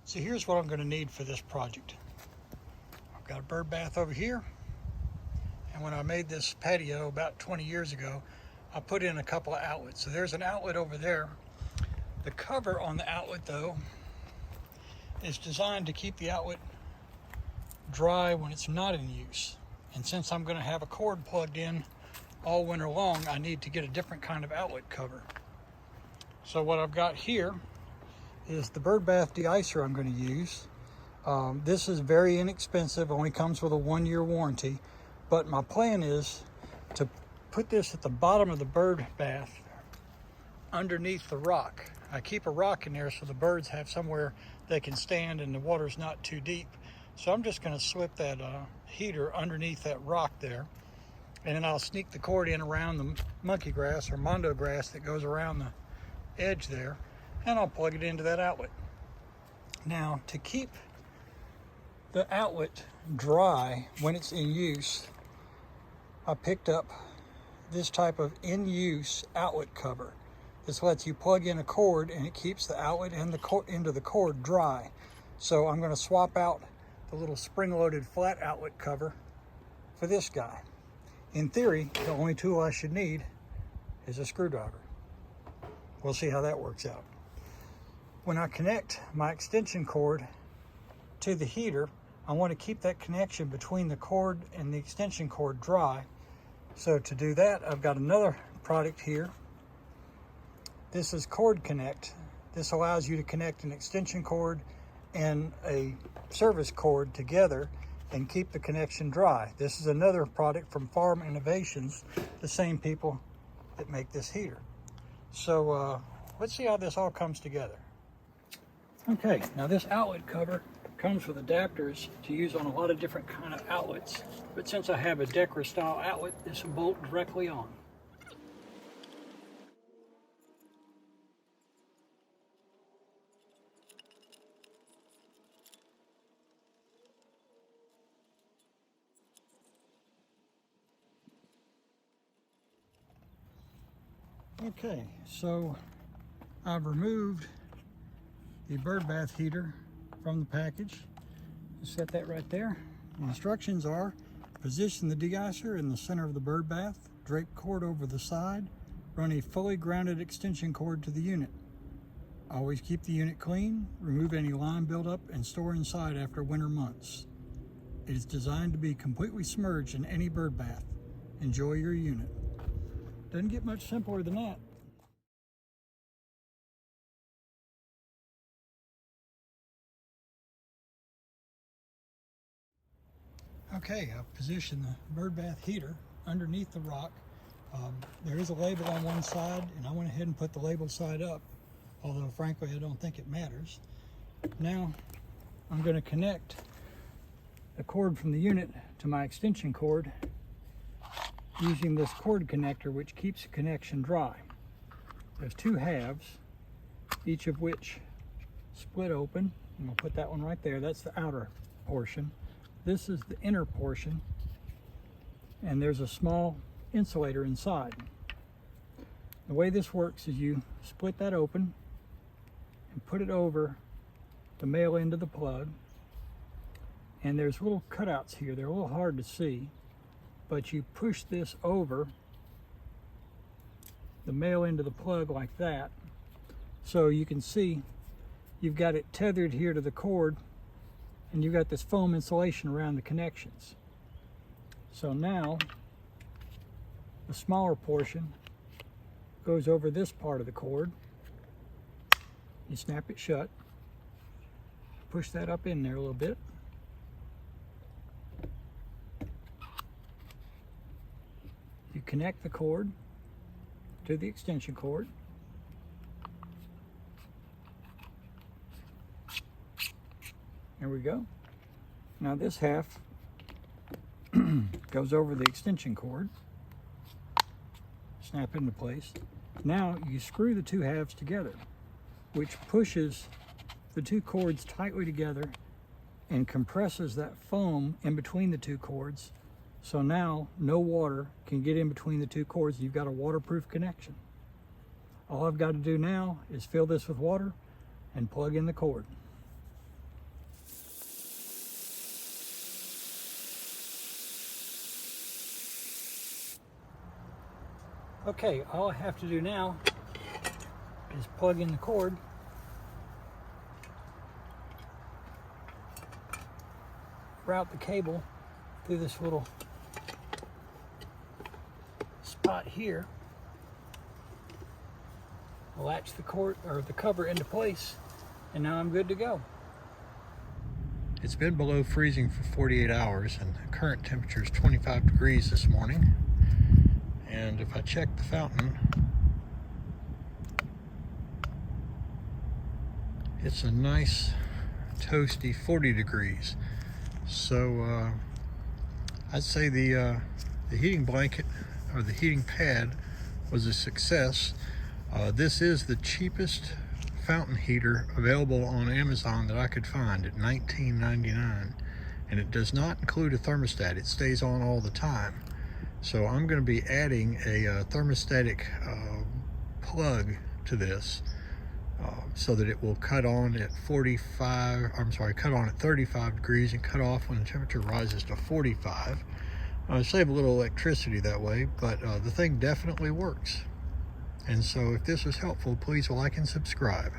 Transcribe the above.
So here's what I'm going to need for this project. I've got a bird bath over here, and when I made this patio about 20 years ago, I put in a couple of outlets. So there's an outlet over there. The cover on the outlet, though, is designed to keep the outlet dry when it's not in use. And since I'm going to have a cord plugged in all winter long, I need to get a different kind of outlet cover. So what I've got here is the Birdbath De-Icer I'm going to use. This is very inexpensive, only comes with a 1-year warranty, but my plan is to put this at the bottom of the bird bath underneath the rock. I keep a rock in there so the birds have somewhere they can stand and the water's not too deep. So I'm just going to slip that heater underneath that rock there, and then I'll sneak the cord in around the monkey grass or mondo grass that goes around the edge there, and I'll plug it into that outlet. Now, to keep the outlet dry when it's in use, I picked up this type of in-use outlet cover. This lets you plug in a cord and it keeps the outlet and the end of the cord dry. So I'm going to swap out the little spring-loaded flat outlet cover for this guy. In theory, the only tool I should need is a screwdriver. We'll see how that works out. When I connect my extension cord to the heater, I want to keep that connection between the cord and the extension cord dry. So to do that, I've got another product here. This is Cord Connect. This allows you to connect an extension cord and a service cord together and keep the connection dry. This is another product from Farm Innovations, the same people that make this heater. So let's see how this all comes together. Okay, now this outlet cover comes with adapters to use on a lot of different kind of outlets, but since I have a DeIcer style outlet, this will bolt directly on. Okay, so I've removed the bird bath heater from the package. Just set that right there. The instructions are: position the de-icer in the center of the bird bath, drape cord over the side, run a fully grounded extension cord to the unit. Always keep the unit clean, remove any lime buildup, and store inside after winter months. It is designed to be completely submerged in any bird bath. Enjoy your unit. Doesn't get much simpler than that. Okay, I've positioned the bird bath heater underneath the rock. There is a label on one side, and I went ahead and put the label side up, although frankly I don't think it matters. Now I'm going to connect the cord from the unit to my extension cord using this cord connector, which keeps the connection dry. There's two halves, each of which split open, and we'll put that one right there. That's the outer portion. This is the inner portion, and there's a small insulator inside. The way this works is you split that open and put it over the male end of the plug, and there's little cutouts here. They're a little hard to see, but you push this over the male end of the plug like that, so you can see you've got it tethered here to the cord, and you've got this foam insulation around the connections. So now the smaller portion goes over this part of the cord. You snap it shut, push that up in there a little bit. You connect the cord to the extension cord. There we go. Now this half goes over the extension cord, snap into place. Now you screw the two halves together, which pushes the two cords tightly together and compresses that foam in between the two cords. So now no water can get in between the two cords. You've got a waterproof connection. All I've got to do now is fill this with water and plug in the cord. Okay, all I have to do now is plug in the cord, route the cable through this little spot here, latch the cord or the cover into place, and now I'm good to go. It's been below freezing for 48 hours and the current temperature is 25 degrees this morning. And if I check the fountain, it's a nice toasty 40 degrees. So I'd say the heating blanket or the heating pad was a success. This is the cheapest fountain heater available on Amazon that I could find at $19.99, and it does not include a thermostat. It stays on all the time. So I'm going to be adding a thermostatic plug to this so that it will cut on at 35 degrees and cut off when the temperature rises to 45. Save a little electricity that way, but the thing definitely works. And so if this was helpful, please like and subscribe.